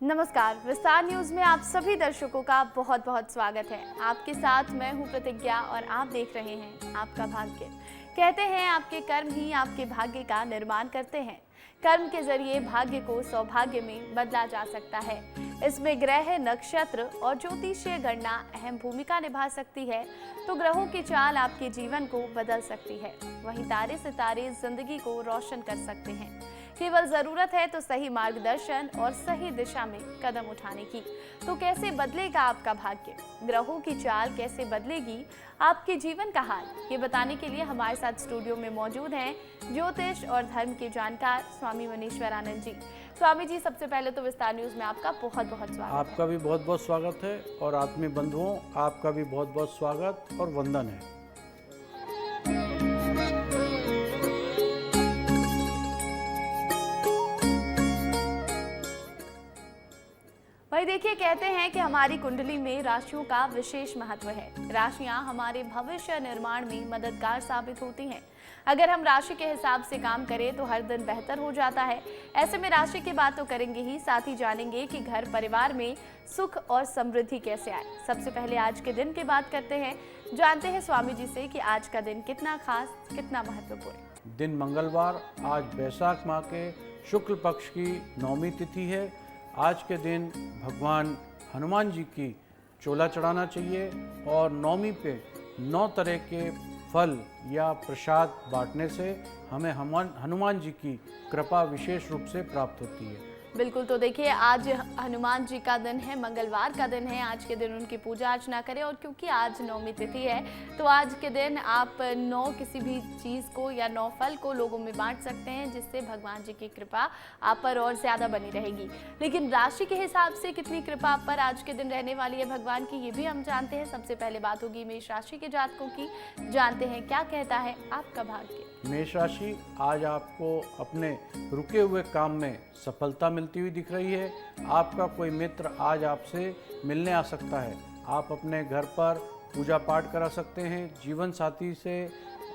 नमस्कार, विस्तार न्यूज में आप सभी दर्शकों का बहुत बहुत स्वागत है। आपके साथ मैं हूं प्रतिज्ञा और आप देख रहे हैं आपका भाग्य। कहते हैं आपके कर्म ही आपके भाग्य का निर्माण करते हैं। कर्म के जरिए भाग्य को सौभाग्य में बदला जा सकता है। इसमें ग्रह, नक्षत्र और ज्योतिषीय गणना अहम भूमिका निभा सकती है। तो ग्रहों की चाल आपके जीवन को बदल सकती है, वहीं तारे सितारे जिंदगी को रोशन कर सकते हैं। केवल जरूरत है तो सही मार्गदर्शन और सही दिशा में कदम उठाने की। तो कैसे बदलेगा आपका भाग्य, ग्रहों की चाल कैसे बदलेगी आपके जीवन का हाल, ये बताने के लिए हमारे साथ स्टूडियो में मौजूद हैं ज्योतिष और धर्म के जानकार स्वामी मनीश्वरानंद जी। स्वामी जी, सबसे पहले तो विस्तार न्यूज में आपका बहुत बहुत स्वागत है। आपका भी बहुत बहुत स्वागत है और आत्मीय बंधुओं आपका भी बहुत बहुत स्वागत और वंदन है। भाई देखिए, कहते हैं कि हमारी कुंडली में राशियों का विशेष महत्व है। राशियां हमारे भविष्य निर्माण में मददगार साबित होती हैं। अगर हम राशि के हिसाब से काम करें तो हर दिन बेहतर हो जाता है। ऐसे में राशि की बात तो करेंगे ही, साथ ही जानेंगे कि घर परिवार में सुख और समृद्धि कैसे आए। सबसे पहले आज के दिन की बात करते हैं, जानते हैं स्वामी जी से कि आज का दिन कितना खास, कितना महत्वपूर्ण। दिन मंगलवार, आज वैशाख माह के शुक्ल पक्ष की नौमी तिथि है। आज के दिन भगवान हनुमान जी की चोला चढ़ाना चाहिए और नौमी पे 9 तरह के फल या प्रसाद बांटने से हमें हनुमान जी की कृपा विशेष रूप से प्राप्त होती है। बिल्कुल, तो देखिए आज हनुमान जी का दिन है, मंगलवार का दिन है। आज के दिन उनकी पूजा अर्चना करें और क्योंकि आज नौमी तिथि है तो आज के दिन आप 9 किसी भी चीज़ को या 9 फल को लोगों में बांट सकते हैं, जिससे भगवान जी की कृपा आप पर और ज़्यादा बनी रहेगी। लेकिन राशि के हिसाब से कितनी कृपा आप पर आज के दिन रहने वाली है भगवान की, ये भी हम जानते हैं। सबसे पहले बात होगी मेष राशि के जातकों की। जानते हैं क्या कहता है आपका भाग्य। मेष राशि, आज आपको अपने रुके हुए काम में सफलता मिलती हुई दिख रही है। आपका कोई मित्र आज आपसे मिलने आ सकता है। आप अपने घर पर पूजा पाठ करा सकते हैं। जीवन साथी से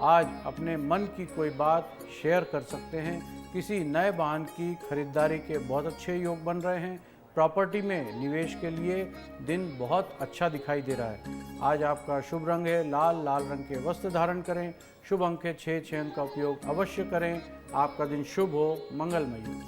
आज अपने मन की कोई बात शेयर कर सकते हैं। किसी नए वाहन की खरीदारी के बहुत अच्छे योग बन रहे हैं। प्रॉपर्टी में निवेश के लिए दिन बहुत अच्छा दिखाई दे रहा है। आज आपका शुभ रंग है लाल। लाल रंग के वस्त्र धारण करें। शुभ अंक है 6 अंक का उपयोग अवश्य करें। आपका दिन शुभ हो, मंगलमय हो।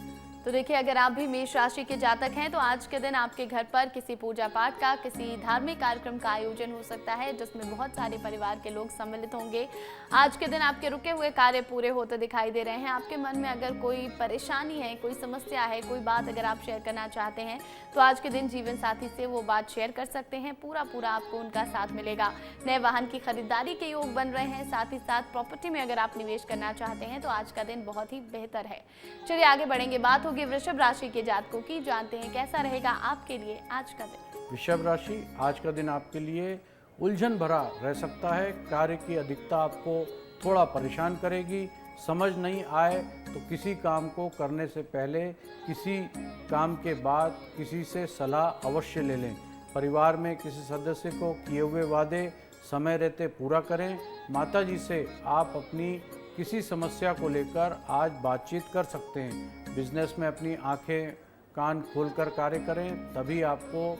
तो देखिए, अगर आप भी मेष राशि के जातक हैं तो आज के दिन आपके घर पर किसी पूजा पाठ का, किसी धार्मिक कार्यक्रम का आयोजन हो सकता है, जिसमें बहुत सारे परिवार के लोग सम्मिलित होंगे। आज के दिन आपके रुके हुए कार्य पूरे होते दिखाई दे रहे हैं। आपके मन में अगर कोई परेशानी है, कोई समस्या है, कोई बात अगर आप शेयर करना चाहते हैं तो आज के दिन जीवन साथी से वो बात शेयर कर सकते हैं। पूरा आपको उनका साथ मिलेगा। नए वाहन की खरीदारी के योग बन रहे हैं। साथ ही साथ प्रॉपर्टी में अगर आप निवेश करना चाहते हैं तो आज का दिन बहुत ही बेहतर है। चलिए आगे बढ़ेंगे, बात होगी वृषभ राशि के जातकों की। जानते हैं कैसा रहेगा आपके लिए आज का दिन। वृषभ राशि, आज का दिन आपके लिए उलझन भरा रह सकता है। कार्य की अधिकता आपको थोड़ा परेशान करेगी। समझ नहीं आए तो किसी काम को करने से पहले, किसी काम के बाद किसी से सलाह अवश्य ले लें। परिवार में किसी सदस्य को किए हुए वादे समय रहते पूरा करें। माता जी से आप अपनी किसी समस्या को लेकर आज बातचीत कर सकते हैं। बिजनेस में अपनी आंखें कान खोलकर कार्य करें, तभी आपको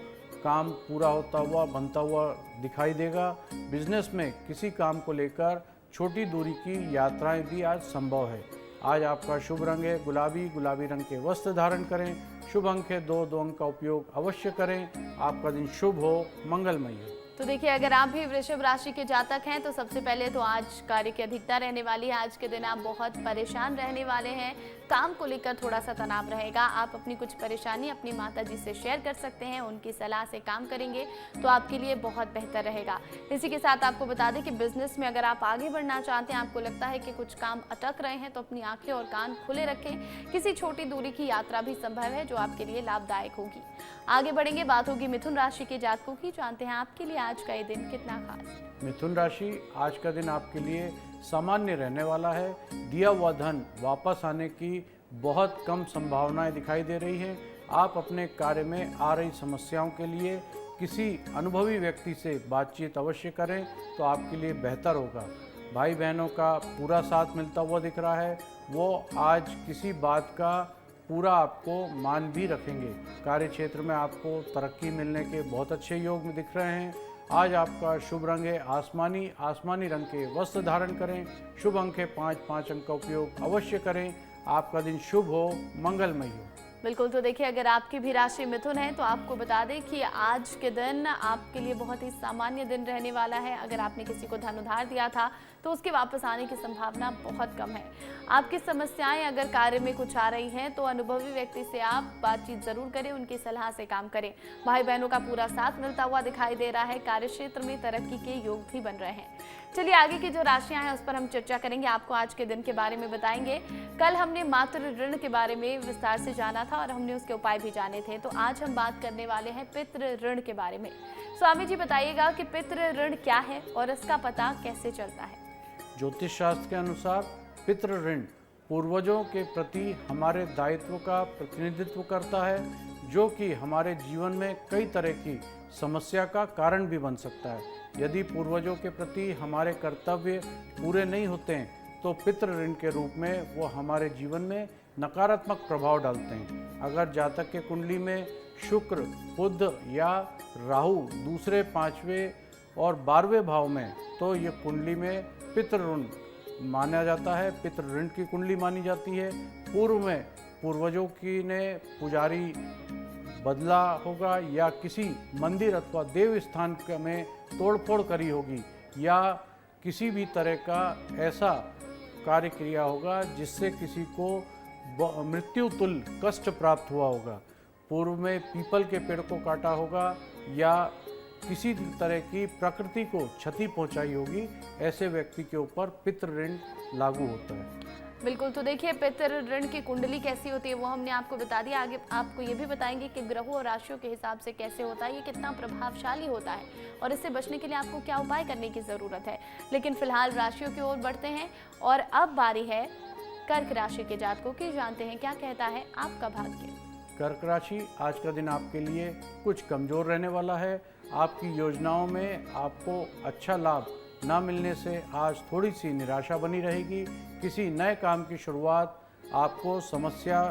काम पूरा होता हुआ, बनता हुआ दिखाई देगा। बिजनेस में किसी काम को लेकर छोटी दूरी की यात्राएं भी आज संभव है। आज आपका शुभ रंग है गुलाबी। गुलाबी रंग के वस्त्र धारण करें। शुभ अंक है 2 अंक का उपयोग अवश्य करें। आपका दिन शुभ हो, मंगलमय हो। तो देखिए, अगर आप भी वृषभ राशि के जातक हैं तो सबसे पहले तो आज कार्य की अधिकता रहने वाली है। आज के दिन आप बहुत परेशान रहने वाले हैं। काम को लेकर थोड़ा सा तनाव रहेगा। आप अपनी कुछ परेशानी अपनी माता जी से शेयर कर सकते हैं। उनकी सलाह से काम करेंगे तो आपके लिए बहुत बेहतर रहेगा। इसी के साथ आपको बता दें कि बिजनेस में अगर आप आगे बढ़ना चाहते हैं, आपको लगता है कि कुछ काम अटक रहे हैं, तो अपनी आंखें और कान खुले रखें। किसी छोटी दूरी की यात्रा भी संभव है जो आपके लिए लाभदायक होगी। आगे बढ़ेंगे, बात होगी मिथुन राशि के जातकों की। जानते हैं आपके लिए आज का ये दिन कितना खास। मिथुन राशि, आज का दिन आपके लिए सामान्य रहने वाला है। दिया हुआ धन वापस आने की बहुत कम संभावनाएं दिखाई दे रही हैं। आप अपने कार्य में आ रही समस्याओं के लिए किसी अनुभवी व्यक्ति से बातचीत अवश्य करें तो आपके लिए बेहतर होगा। भाई बहनों का पूरा साथ मिलता हुआ दिख रहा है। वो आज किसी बात का पूरा आपको मान भी रखेंगे। कार्य क्षेत्र में आपको तरक्की मिलने के बहुत अच्छे योग में दिख रहे हैं। आज आपका शुभ रंग है आसमानी। आसमानी रंग के वस्त्र धारण करें। शुभ अंक है 5 अंक का उपयोग अवश्य करें। आपका दिन शुभ हो, मंगलमय हो। बिल्कुल, तो देखिए अगर आपकी भी राशि मिथुन है तो आपको बता दें कि आज के दिन आपके लिए बहुत ही सामान्य दिन रहने वाला है। अगर आपने किसी को धन उधार दिया था तो उसके वापस आने की संभावना बहुत कम है। आपकी समस्याएं अगर कार्य में कुछ आ रही हैं तो अनुभवी व्यक्ति से आप बातचीत जरूर करें, उनकी सलाह से काम करें। भाई बहनों का पूरा साथ मिलता हुआ दिखाई दे रहा है। कार्य क्षेत्र में तरक्की के योग भी बन रहे हैं। चलिए आगे की जो राशियां हैं उस पर हम चर्चा करेंगे, आपको आज के दिन के बारे में बताएंगे। कल हमने मातृ ऋण के बारे में विस्तार से जाना था और हमने उसके उपाय भी जाने थे, तो आज हम बात करने वाले हैं पितृ ऋण के बारे में। स्वामी जी बताइएगा कि पितृ ऋण क्या है और इसका पता कैसे चलता है। ज्योतिष शास्त्र के अनुसार पितृ ऋण पूर्वजों के प्रति हमारे दायित्व का प्रतिनिधित्व करता है, जो कि हमारे जीवन में कई तरह की समस्या का कारण भी बन सकता है। यदि पूर्वजों के प्रति हमारे कर्तव्य पूरे नहीं होते हैं तो पितृ ऋण के रूप में वो हमारे जीवन में नकारात्मक प्रभाव डालते हैं। अगर जातक के कुंडली में शुक्र, बुध या राहु दूसरे, 5वें और 12वें भाव में, तो ये कुंडली में पितृ ऋण माना जाता है, पितृ ऋण की कुंडली मानी जाती है। पूर्व में पूर्वजों की ने पुजारी बदला होगा या किसी मंदिर अथवा देव स्थान में तोड़फोड़ करी होगी या किसी भी तरह का ऐसा कार्य क्रिया होगा जिससे किसी को मृत्यु तुल्य कष्ट प्राप्त हुआ होगा। पूर्व में पीपल के पेड़ को काटा होगा या किसी तरह की प्रकृति को क्षति पहुंचाई होगी, ऐसे व्यक्ति के ऊपर पितृ ऋण लागू होता है। बिल्कुल, तो देखिए पितृ ऋण की कुंडली कैसी होती है वो हमने आपको बता दिया। आगे आपको ये भी बताएंगे कि ग्रहों और राशियों के हिसाब से कैसे होता है, ये कितना प्रभावशाली होता है और इससे बचने के लिए आपको क्या उपाय करने की ज़रूरत है। लेकिन फिलहाल राशियों की ओर बढ़ते हैं और अब बारी है कर्क राशि के जातकों की। जानते हैं क्या कहता है आपका भाग्य। कर्क राशि, आज का दिन आपके लिए कुछ कमज़ोर रहने वाला है। आपकी योजनाओं में आपको अच्छा लाभ ना मिलने से आज थोड़ी सी निराशा बनी रहेगी। किसी नए काम की शुरुआत आपको समस्या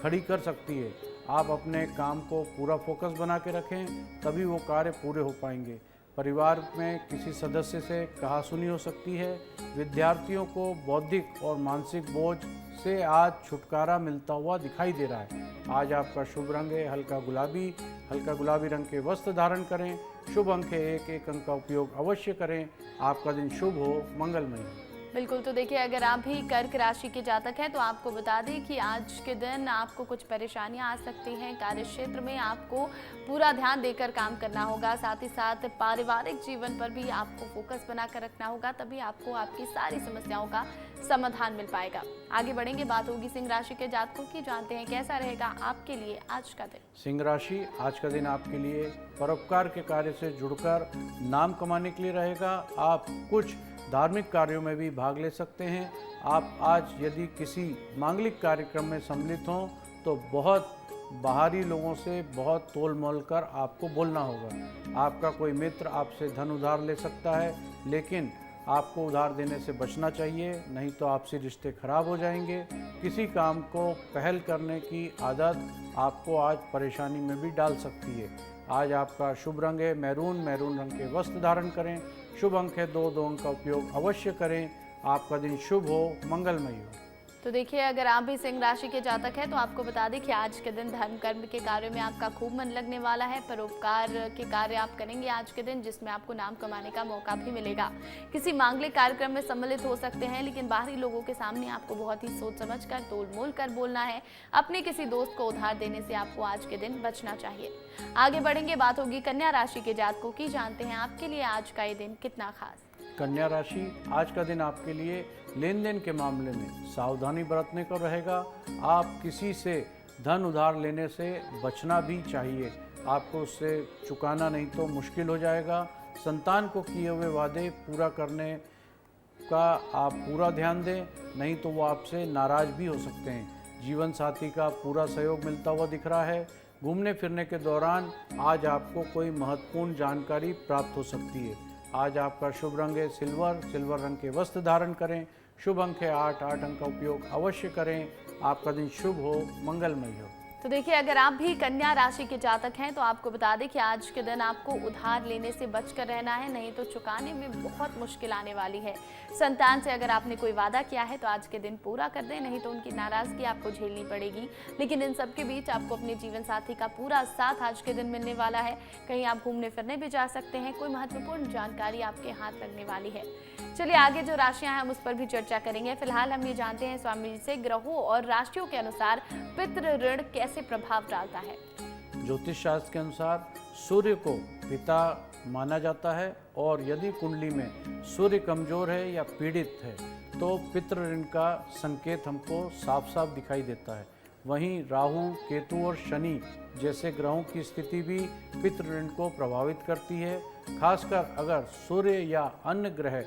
खड़ी कर सकती है। आप अपने काम को पूरा फोकस बना के रखें, तभी वो कार्य पूरे हो पाएंगे। परिवार में किसी सदस्य से कहासुनी हो सकती है। विद्यार्थियों को बौद्धिक और मानसिक बोझ से आज छुटकारा मिलता हुआ दिखाई दे रहा है। आज आपका शुभ रंग है हल्का गुलाबी रंग के वस्त्र धारण करें। शुभ अंक है 1 अंक का उपयोग अवश्य करें। आपका दिन शुभ हो, मंगलमय हो। बिल्कुल, तो देखिए अगर आप भी कर्क राशि के जातक हैं तो आपको बता दें कि आज के दिन आपको कुछ परेशानियां आ सकती हैं। कार्य क्षेत्र में आपको पूरा ध्यान देकर काम करना होगा, साथ ही साथ पारिवारिक जीवन पर भी आपको फोकस बनाकर रखना होगा, तभी आपको आपकी सारी समस्याओं का समाधान मिल पाएगा। आगे बढ़ेंगे, बात होगी सिंह राशि के जातकों की। जानते हैं कैसा रहेगा आपके लिए आज का दिन। सिंह राशि, आज का दिन आपके लिए परोपकार के कार्य से जुड़कर नाम कमाने के लिए रहेगा। आप कुछ धार्मिक कार्यों में भी भाग ले सकते हैं। आप आज यदि किसी मांगलिक कार्यक्रम में सम्मिलित हों तो बहुत बाहरी लोगों से बहुत तोल मोल कर आपको बोलना होगा। आपका कोई मित्र आपसे धन उधार ले सकता है, लेकिन आपको उधार देने से बचना चाहिए, नहीं तो आपसे रिश्ते खराब हो जाएंगे। किसी काम को पहल करने की आदत आपको आज परेशानी में भी डाल सकती है। आज आपका शुभ रंग है मैरून रंग के वस्त्र धारण करें। शुभ अंक है 2 अंक का उपयोग अवश्य करें। आपका दिन शुभ हो, मंगलमय हो। तो देखिए अगर आप भी सिंह राशि के जातक हैं तो आपको बता दें कि आज के दिन धर्म कर्म के कार्यों में आपका खूब मन लगने वाला है। परोपकार के कार्य आप करेंगे आज के दिन, जिसमें आपको नाम कमाने का मौका भी मिलेगा। किसी मांगलिक कार्यक्रम में सम्मिलित हो सकते हैं, लेकिन बाहरी लोगों के सामने आपको बहुत ही सोच समझ कर तोल मोल कर बोलना है। अपने किसी दोस्त को उधार देने से आपको आज के दिन बचना चाहिए। आगे बढ़ेंगे, बात होगी कन्या राशि के जातकों की। जानते हैं आपके लिए आज का ये दिन कितना खास। कन्या राशि, आज का दिन आपके लिए लेन देन के मामले में सावधानी बरतने को रहेगा। आप किसी से धन उधार लेने से बचना भी चाहिए। आपको उससे चुकाना नहीं तो मुश्किल हो जाएगा। संतान को किए हुए वादे पूरा करने का आप पूरा ध्यान दें, नहीं तो वो आपसे नाराज भी हो सकते हैं। जीवन साथी का पूरा सहयोग मिलता हुआ दिख रहा है। घूमने फिरने के दौरान आज आपको कोई महत्वपूर्ण जानकारी प्राप्त हो सकती है। आज आपका शुभ रंग है सिल्वर रंग के वस्त्र धारण करें। शुभ अंक है 8, 8 अंक का उपयोग अवश्य करें। आपका दिन शुभ हो, मंगलमय हो। तो देखिए, अगर आप भी कन्या राशि के जातक हैं तो आपको बता दें कि आज के दिन आपको उधार लेने से बचकर रहना है, नहीं तो चुकाने में बहुत मुश्किल आने वाली है। संतान से अगर आपने कोई वादा किया है तो आज के दिन पूरा कर दें, नहीं तो उनकी नाराजगी आपको झेलनी पड़ेगी। लेकिन इन सब के बीच आपको अपने जीवन साथी का पूरा साथ आज के दिन मिलने वाला है। कहीं आप घूमने फिरने भी जा सकते हैं, कोई महत्वपूर्ण जानकारी आपके हाथ लगने वाली है। चलिए आगे जो राशियां हैं हम उस पर भी चर्चा करेंगे। फिलहाल हम ये जानते हैं स्वामी जी से, ग्रहों और राशियों के अनुसार पितृ ऋण कैसे प्रभाव डालता है। ज्योतिष शास्त्र के अनुसार सूर्य को पिता माना जाता है, और यदि कुंडली में सूर्य कमजोर है या पीड़ित है तो पितृ ऋण का संकेत हमको साफ साफ दिखाई देता है। वहीं राहु, केतु और शनि जैसे ग्रहों की स्थिति भी पितृ ऋण को प्रभावित करती है, खासकर अगर सूर्य या अन्य ग्रह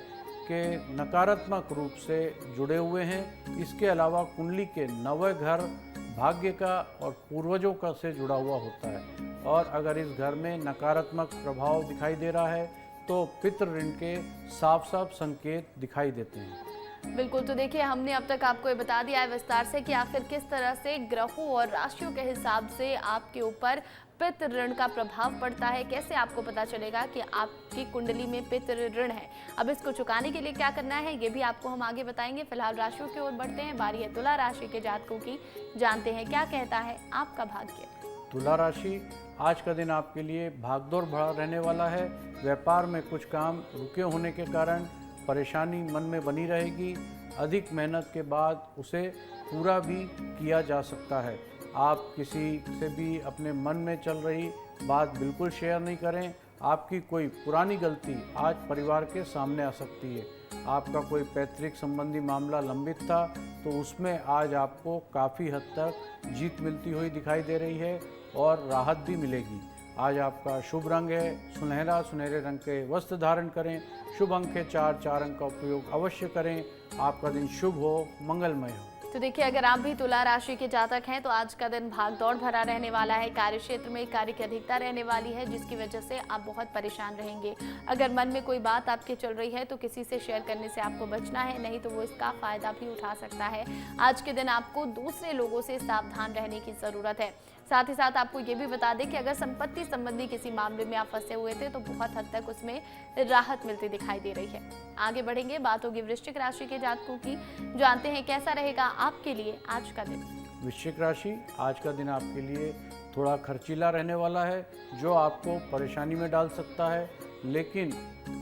के नकारात्मक रूप से जुड़े हुए हैं। इसके अलावा कुंडली के नवह घर भाग्य का और पूर्वजों का से जुड़ा हुआ होता है, और अगर इस घर में नकारात्मक प्रभाव दिखाई दे रहा है तो पितृ ऋण के साफ साफ संकेत दिखाई देते हैं। बिल्कुल, तो देखिए हमने अब तक आपको ये बता दिया है विस्तार से कि आखिर किस तरह से ग्रहों और राशियों के हिसाब से आपके ऊपर पितृ ऋण का प्रभाव पड़ता है। कैसे आपको पता चलेगा कि आपकी कुंडली में पितृ ऋण है। अब इसको चुकाने के लिए क्या करना है ये भी आपको हम आगे बताएंगे। फिलहाल राशियों की ओर बढ़ते हैं, बारी है तुला राशि के जातकों की। जानते हैं क्या कहता है आपका भाग्य। तुला राशि, आज का दिन आपके लिए भागदौड़ भरा रहने वाला है। व्यापार में कुछ काम रुके होने के कारण परेशानी मन में बनी रहेगी। अधिक मेहनत के बाद उसे पूरा भी किया जा सकता है। आप किसी से भी अपने मन में चल रही बात बिल्कुल शेयर नहीं करें। आपकी कोई पुरानी गलती आज परिवार के सामने आ सकती है। आपका कोई पैतृक संबंधी मामला लंबित था तो उसमें आज आपको काफ़ी हद तक जीत मिलती हुई दिखाई दे रही है और राहत भी मिलेगी। आज आपका शुभ रंग है सुनहरा, सुनहरे रंग के वस्त्र धारण करें। शुभ अंक है 4, 4 अंक का उपयोग अवश्य करें। आपका दिन शुभ हो, मंगलमय हो। तो देखिए, अगर आप भी तुला राशि के जातक हैं तो आज का दिन भागदौड़ भरा रहने वाला है। कार्य क्षेत्र में कार्य की अधिकता रहने वाली है, जिसकी वजह से आप बहुत परेशान रहेंगे। अगर मन में कोई बात आपके चल रही है तो किसी से शेयर करने से आपको बचना है, नहीं तो वो इसका फायदा भी उठा सकता है। आज के दिन आपको दूसरे लोगों से सावधान रहने की जरूरत है। साथ ही साथ आपको ये भी बता दें कि अगर संपत्ति संबंधी किसी मामले में आप फंसे हुए थे तो बहुत हद तक उसमें राहत मिलती दिखाई दे रही है। आगे बढ़ेंगे, बात होगी वृश्चिक राशि के जातकों की। जानते हैं कैसा रहेगा आपके लिए आज का दिन। वृश्चिक राशि, आज का दिन आपके लिए थोड़ा खर्चीला रहने वाला है, जो आपको परेशानी में डाल सकता है। लेकिन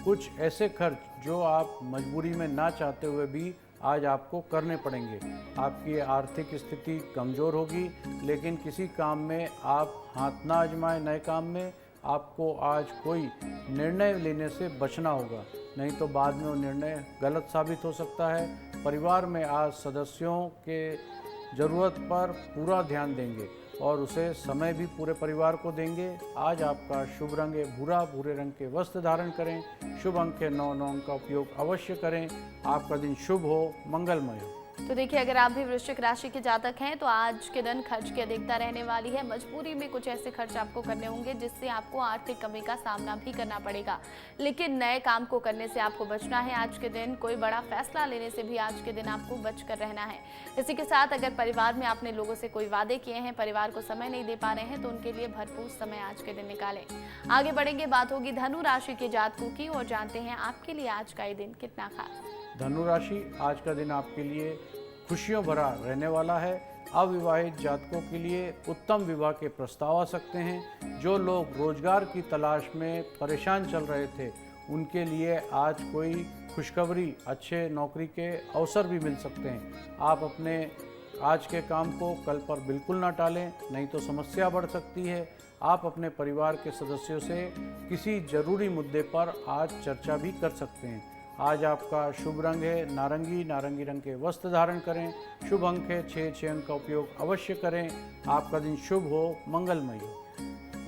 कुछ ऐसे खर्च जो आप मजबूरी में ना चाहते हुए भी आज आपको करने पड़ेंगे। आपकी आर्थिक स्थिति कमज़ोर होगी, लेकिन किसी काम में आप हाथ ना आजमाएं। नए काम में आपको आज कोई निर्णय लेने से बचना होगा, नहीं तो बाद में वो निर्णय गलत साबित हो सकता है। परिवार में आज सदस्यों के ज़रूरत पर पूरा ध्यान देंगे और उसे समय भी पूरे परिवार को देंगे। आज आपका शुभ रंग है भूरा, भूरे रंग के वस्त्र धारण करें। शुभ अंक है 9, 9 अंक का उपयोग अवश्य करें। आपका दिन शुभ हो, मंगलमय हो। तो देखिए, अगर आप भी वृश्चिक राशि के जातक हैं तो आज के दिन खर्च की अधिकता रहने वाली है। मजबूरी में कुछ ऐसे खर्च आपको करने होंगे जिससे आपको आर्थिक कमी का सामना भी करना पड़ेगा, लेकिन नए काम को करने से आपको बचना है। आज के दिन कोई बड़ा फैसला लेने से भी आज के दिन आपको बचकर रहना है। इसी के साथ अगर परिवार में आपने लोगों से कोई वादे किए हैं, परिवार को समय नहीं दे पा रहे हैं, तो उनके लिए भरपूर समय आज के दिन निकालें। आगे बढ़ेंगे, बात होगी धनु राशि के जातकों की, और जानते हैं आपके लिए आज का ये दिन कितना खास। धनु राशि, आज का दिन आपके लिए खुशियों भरा रहने वाला है। अविवाहित जातकों के लिए उत्तम विवाह के प्रस्ताव आ सकते हैं। जो लोग रोजगार की तलाश में परेशान चल रहे थे उनके लिए आज कोई खुशखबरी, अच्छे नौकरी के अवसर भी मिल सकते हैं। आप अपने आज के काम को कल पर बिल्कुल ना टालें, नहीं तो समस्या बढ़ सकती है। आप अपने परिवार के सदस्यों से किसी जरूरी मुद्दे पर आज चर्चा भी कर सकते हैं। आज आपका शुभ रंग है नारंगी, नारंगी रंग के वस्त्र धारण करें। शुभ अंक है 6, 6 अंक का उपयोग अवश्य करें। आपका दिन शुभ हो, मंगलमय हो।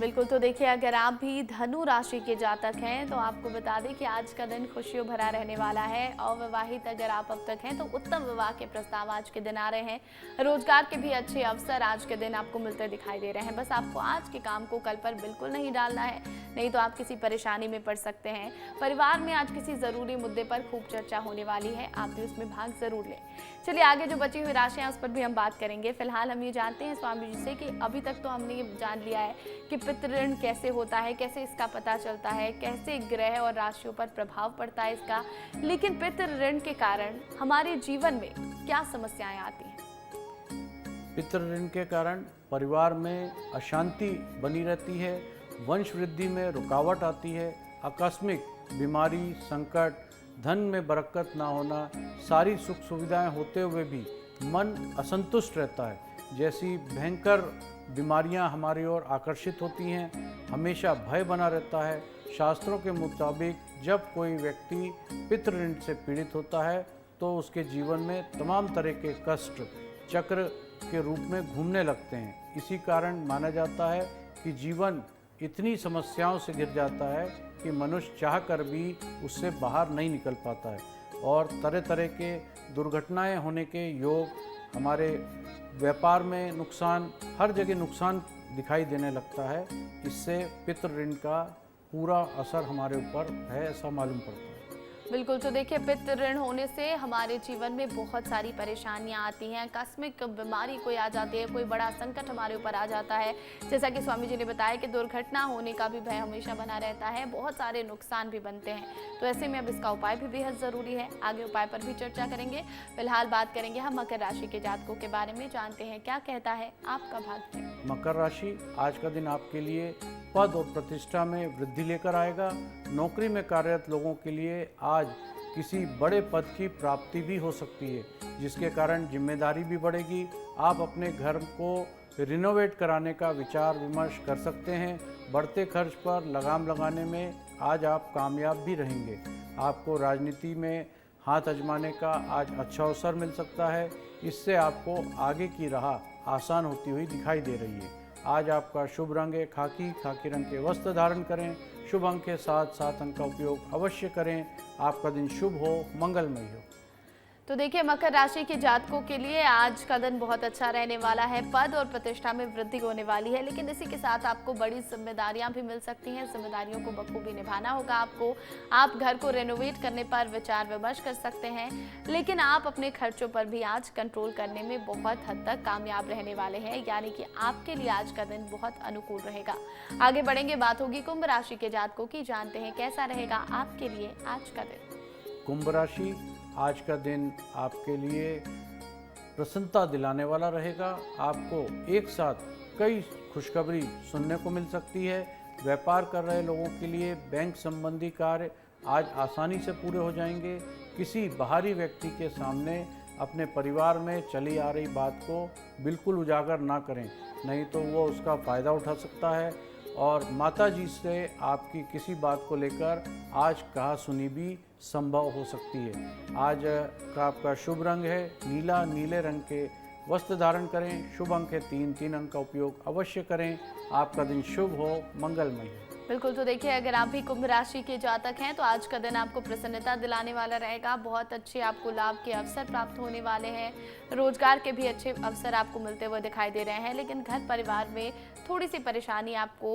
बिल्कुल, तो देखिए, अगर आप भी धनु राशि के जातक हैं तो आपको बता दें कि आज का दिन खुशियों भरा रहने वाला है। अविवाहित अगर आप अब तक हैं तो उत्तम विवाह के प्रस्ताव आज के दिन आ रहे हैं। रोजगार के भी अच्छे अवसर आज के दिन आपको मिलते दिखाई दे रहे हैं। बस आपको आज के काम को कल पर बिल्कुल नहीं डालना है, नहीं तो आप किसी परेशानी में पड़ सकते हैं। परिवार में आज किसी ज़रूरी मुद्दे पर खूब चर्चा होने वाली है, आप भी उसमें भाग ज़रूर लें। चलिए आगे जो बची हुई राशियाँ उस पर भी हम बात करेंगे। फिलहाल हम ये जानते हैं स्वामी जी से कि अभी तक तो हमने ये जान लिया है कि पितृ ऋण कैसे होता है, कैसे इसका पता चलता है, कैसे ग्रह और राशियों पर प्रभाव पड़ता है इसका, लेकिन पितृ ऋण के कारण हमारे जीवन में क्या समस्याएं आती हैं? पितृ ऋण के कारण परिवार में अशांति बनी रहती है, वंश वृद्धि में रुकावट आती है, आकस्मिक बीमारी, संकट, धन में बरकत ना होना, सारी सुख सुविधाएं होते हुए भी मन असंतुष्ट रहता है, जैसी भयंकर बीमारियां हमारी ओर आकर्षित होती हैं, हमेशा भय बना रहता है। शास्त्रों के मुताबिक जब कोई व्यक्ति पितृ ऋण से पीड़ित होता है तो उसके जीवन में तमाम तरह के कष्ट चक्र के रूप में घूमने लगते हैं। इसी कारण माना जाता है कि जीवन इतनी समस्याओं से घिर जाता है कि मनुष्य चाहकर भी उससे बाहर नहीं निकल पाता है और तरह तरह के दुर्घटनाएं होने के योग, हमारे व्यापार में नुकसान, हर जगह नुकसान दिखाई देने लगता है। इससे पितृ ऋण का पूरा असर हमारे ऊपर है, ऐसा मालूम पड़ता है। बिल्कुल, तो देखिए पितृ ऋण होने से हमारे जीवन में बहुत सारी परेशानियां आती हैं, आकस्मिक बीमारी कोई आ जाती है, कोई बड़ा संकट हमारे ऊपर आ जाता है। जैसा कि स्वामी जी ने बताया कि दुर्घटना होने का भी भय हमेशा बना रहता है, बहुत सारे नुकसान भी बनते हैं। तो ऐसे में अब इसका उपाय भी बेहद ज़रूरी है, आगे उपाय पर भी चर्चा करेंगे। फिलहाल बात करेंगे हम मकर राशि के जातकों के बारे में, जानते हैं क्या कहता है आपका भाग्य। मकर राशि, आज का दिन आपके लिए पद और प्रतिष्ठा में वृद्धि लेकर आएगा। नौकरी में कार्यरत लोगों के लिए आज किसी बड़े पद की प्राप्ति भी हो सकती है, जिसके कारण जिम्मेदारी भी बढ़ेगी। आप अपने घर को रिनोवेट कराने का विचार विमर्श कर सकते हैं। बढ़ते खर्च पर लगाम लगाने में आज आप कामयाब भी रहेंगे। आपको राजनीति में हाथ आजमाने का आज अच्छा अवसर मिल सकता है, इससे आपको आगे की राह आसान होती हुई दिखाई दे रही है। आज आपका शुभ रंग है खाकी, खाकी रंग के वस्त्र धारण करें। शुभ अंक के साथ 7 अंक का उपयोग अवश्य करें। आपका दिन शुभ हो, मंगलमय हो। तो देखिए मकर राशि के जातकों के लिए आज का दिन बहुत अच्छा रहने वाला है, पद और प्रतिष्ठा में वृद्धि होने वाली है, लेकिन इसी के साथ आपको बड़ी जिम्मेदारियां भी मिल सकती हैं। जिम्मेदारियों को बखूबी निभाना होगा आपको। आप घर को रेनोवेट करने पर विचार विमर्श कर सकते हैं, लेकिन आप अपने खर्चों पर भी आज कंट्रोल करने में बहुत हद तक कामयाब रहने वाले हैं, यानी कि आपके लिए आज का दिन बहुत अनुकूल रहेगा। आगे बढ़ेंगे, बात होगी कुंभ राशि के जातकों की, जानते हैं कैसा रहेगा आपके लिए आज का दिन। कुंभ राशि, आज का दिन आपके लिए प्रसन्नता दिलाने वाला रहेगा। आपको एक साथ कई खुशखबरी सुनने को मिल सकती है। व्यापार कर रहे लोगों के लिए बैंक संबंधी कार्य आज आसानी से पूरे हो जाएंगे। किसी बाहरी व्यक्ति के सामने अपने परिवार में चली आ रही बात को बिल्कुल उजागर ना करें, नहीं तो वो उसका फ़ायदा उठा सकता है। और माता जी से आपकी किसी बात को लेकर आज कहा सुनी भी संभव हो सकती है। आज का आपका शुभ रंग है नीला, नीले रंग के वस्त्र धारण करें। शुभ अंक है 3, 3 अंक का उपयोग अवश्य करें। आपका दिन शुभ हो, मंगलमय हो। बिल्कुल, तो देखिए अगर आप भी कुंभ राशि के जातक हैं तो आज का दिन आपको प्रसन्नता दिलाने वाला रहेगा। बहुत अच्छे आपको लाभ के अवसर प्राप्त होने वाले हैं। रोजगार के भी अच्छे अवसर आपको मिलते हुए दिखाई दे रहे हैं, लेकिन घर परिवार में थोड़ी सी परेशानी आपको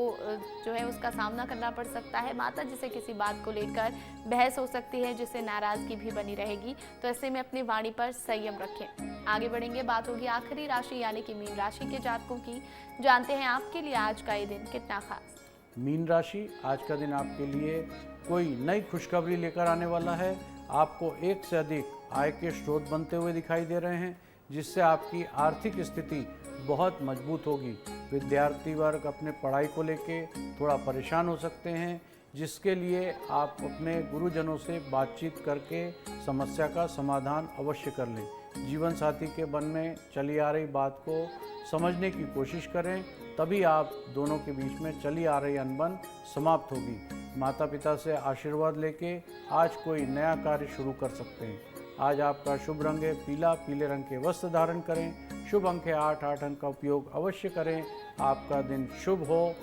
जो है उसका सामना करना पड़ सकता है। माता जी से किसी बात को लेकर बहस हो सकती है, जिससे नाराजगी भी बनी रहेगी। तो ऐसे में अपनी वाणी पर संयम रखें। आगे बढ़ेंगे, बात होगी आखिरी राशि यानी कि मीन राशि के जातकों की, जानते हैं आपके लिए आज का ये दिन कितना खास। मीन राशि, आज का दिन आपके लिए कोई नई खुशखबरी लेकर आने वाला है। आपको एक से अधिक आय के स्रोत बनते हुए दिखाई दे रहे हैं, जिससे आपकी आर्थिक स्थिति बहुत मजबूत होगी। विद्यार्थी वर्ग अपने पढ़ाई को लेके थोड़ा परेशान हो सकते हैं, जिसके लिए आप अपने गुरुजनों से बातचीत करके समस्या का समाधान अवश्य कर लें। जीवन साथी के मन में चली आ रही बात को समझने की कोशिश करें, तभी आप दोनों के बीच में चली आ रही अनबन समाप्त होगी। माता पिता से आशीर्वाद लेके आज कोई नया कार्य शुरू कर सकते हैं। आज आपका शुभ रंग है पीला, पीले रंग के वस्त्र धारण करें। शुभ अंक है 8, 8 अंक का उपयोग अवश्य करें। आपका दिन शुभ हो,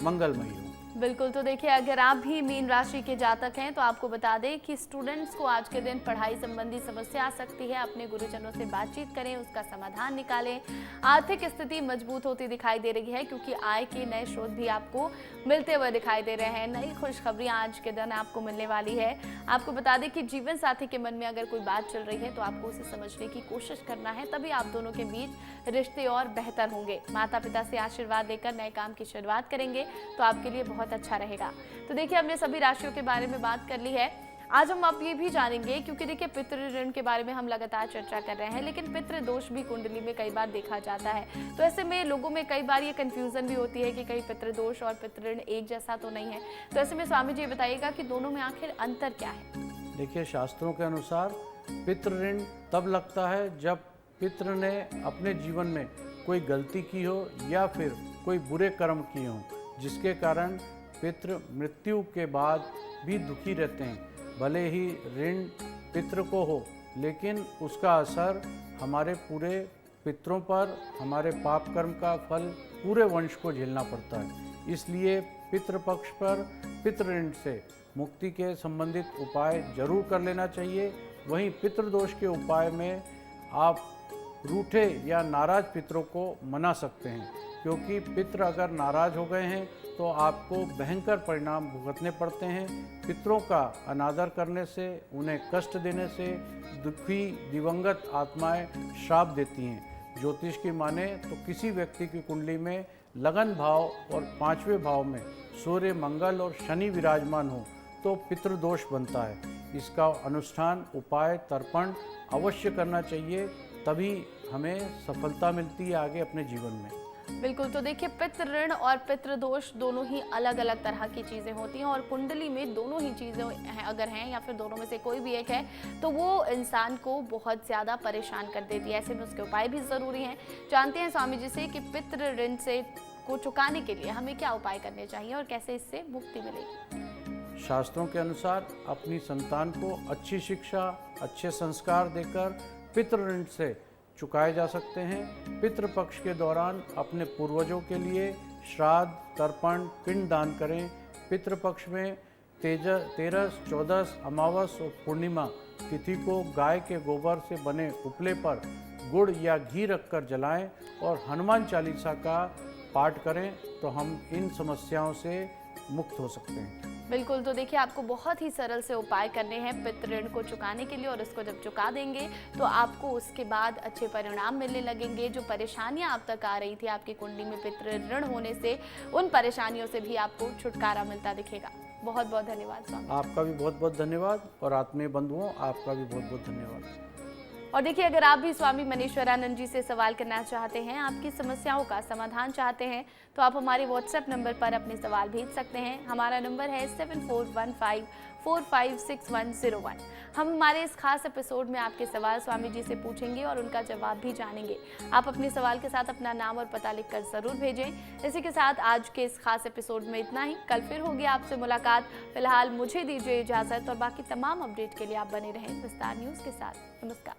मंगलमय हो। बिल्कुल, तो देखिए अगर आप भी मीन राशि के जातक हैं तो आपको बता दें कि स्टूडेंट्स को आज के दिन पढ़ाई संबंधी समस्या आ सकती है। अपने गुरुजनों से बातचीत करें, उसका समाधान निकालें। आर्थिक स्थिति मजबूत होती दिखाई दे रही है, क्योंकि आय के नए स्रोत भी आपको मिलते हुए दिखाई दे रहे हैं। नई खुशखबरी आज के दिन आपको मिलने वाली है। आपको बता दें कि जीवन साथी के मन में अगर कोई बात चल रही है तो आपको उसे समझने की कोशिश करना है, तभी आप दोनों के बीच रिश्ते और बेहतर होंगे। माता पिता से आशीर्वाद देकर नए काम की शुरुआत करेंगे तो आपके लिए बहुत अच्छा रहेगा। तो देखिए, हमने सभी राशियों के बारे में बात कर ली है। आज हम आप ये भी जानेंगे, क्योंकि देखिए पितृ ऋण के बारे में हम लगातार चर्चा कर रहे हैं, लेकिन पितृ दोष भी कुंडली में कई बार देखा जाता है। तो ऐसे में लोगों में कई बार ये कंफ्यूजन भी होती है कि कहीं पितृ दोष और पितृ ऋण एक जैसा तो नहीं है। तो ऐसे में स्वामी जी बताइएगा कि दोनों में आखिर अंतर क्या है। देखिए, शास्त्रों के अनुसार पितृ ऋण तब लगता है जब पितृ ने अपने जीवन में कोई गलती की हो या फिर कोई बुरे कर्म किए हों, जिसके कारण पितृ मृत्यु के बाद भी दुखी रहते हैं। भले ही ऋण पितृ को हो, लेकिन उसका असर हमारे पूरे पितरों पर, हमारे पाप कर्म का फल पूरे वंश को झेलना पड़ता है। इसलिए पितृपक्ष पर पितृ ऋण से मुक्ति के संबंधित उपाय जरूर कर लेना चाहिए। वहीं पितृदोष के उपाय में आप रूठे या नाराज पितरों को मना सकते हैं, क्योंकि पितृ अगर नाराज हो गए हैं तो आपको भयंकर परिणाम भुगतने पड़ते हैं। पितरों का अनादर करने से, उन्हें कष्ट देने से दुखी दिवंगत आत्माएं श्राप देती हैं। ज्योतिष की माने तो किसी व्यक्ति की कुंडली में लगन भाव और 5वें भाव में सूर्य, मंगल और शनि विराजमान हो तो पितृदोष बनता है। इसका अनुष्ठान, उपाय, तर्पण अवश्य करना चाहिए, तभी हमें सफलता मिलती है आगे अपने जीवन में। बिल्कुल। तो देखिए, पितृ ऋण और पितृ दोष दोनों ही अलग अलग तरह की चीज़ें होती हैं और कुंडली में दोनों ही चीज़ें अगर हैं या फिर दोनों में से कोई भी एक है तो वो इंसान को बहुत ज़्यादा परेशान कर देती है। ऐसे में उसके उपाय भी ज़रूरी हैं। जानते हैं स्वामी जी से कि पितृ ऋण से को चुकाने के लिए हमें क्या उपाय करने चाहिए और कैसे इससे मुक्ति मिलेगी। शास्त्रों के अनुसार अपनी संतान को अच्छी शिक्षा, अच्छे संस्कार देकर पितृ ऋण से चुकाए जा सकते हैं। पितृपक्ष के दौरान अपने पूर्वजों के लिए श्राद्ध, तर्पण, पिंड दान करें। पितृपक्ष में तेरस, चौदस, अमावस और पूर्णिमा तिथि को गाय के गोबर से बने उपले पर गुड़ या घी रखकर जलाएं और हनुमान चालीसा का पाठ करें तो हम इन समस्याओं से मुक्त हो सकते हैं। बिल्कुल। तो देखिए, आपको बहुत ही सरल से उपाय करने हैं पितृ ऋण को चुकाने के लिए, और इसको जब चुका देंगे तो आपको उसके बाद अच्छे परिणाम मिलने लगेंगे। जो परेशानियां आप तक आ रही थी आपकी कुंडली में पितृ ऋण होने से, उन परेशानियों से भी आपको छुटकारा मिलता दिखेगा। बहुत बहुत धन्यवाद स्वामी। आपका भी बहुत बहुत धन्यवाद और आत्मीय बंधुओं, आपका भी बहुत बहुत धन्यवाद। और देखिए, अगर आप भी स्वामी मनीश्वरानंद जी से सवाल करना चाहते हैं, आपकी समस्याओं का समाधान चाहते हैं, तो आप हमारे व्हाट्सएप नंबर पर अपने सवाल भेज सकते हैं। हमारा नंबर है 7415456101। हम हमारे इस खास एपिसोड में आपके सवाल स्वामी जी से पूछेंगे और उनका जवाब भी जानेंगे। आप अपने सवाल के साथ अपना नाम और पता लिखकर जरूर भेजें। इसी के साथ आज के इस खास एपिसोड में इतना ही। कल फिर होगी आपसे मुलाकात। फिलहाल मुझे दीजिए इजाजत और बाकी तमाम अपडेट के लिए आप बने रहें विस्तार न्यूज़ के साथ। नमस्कार।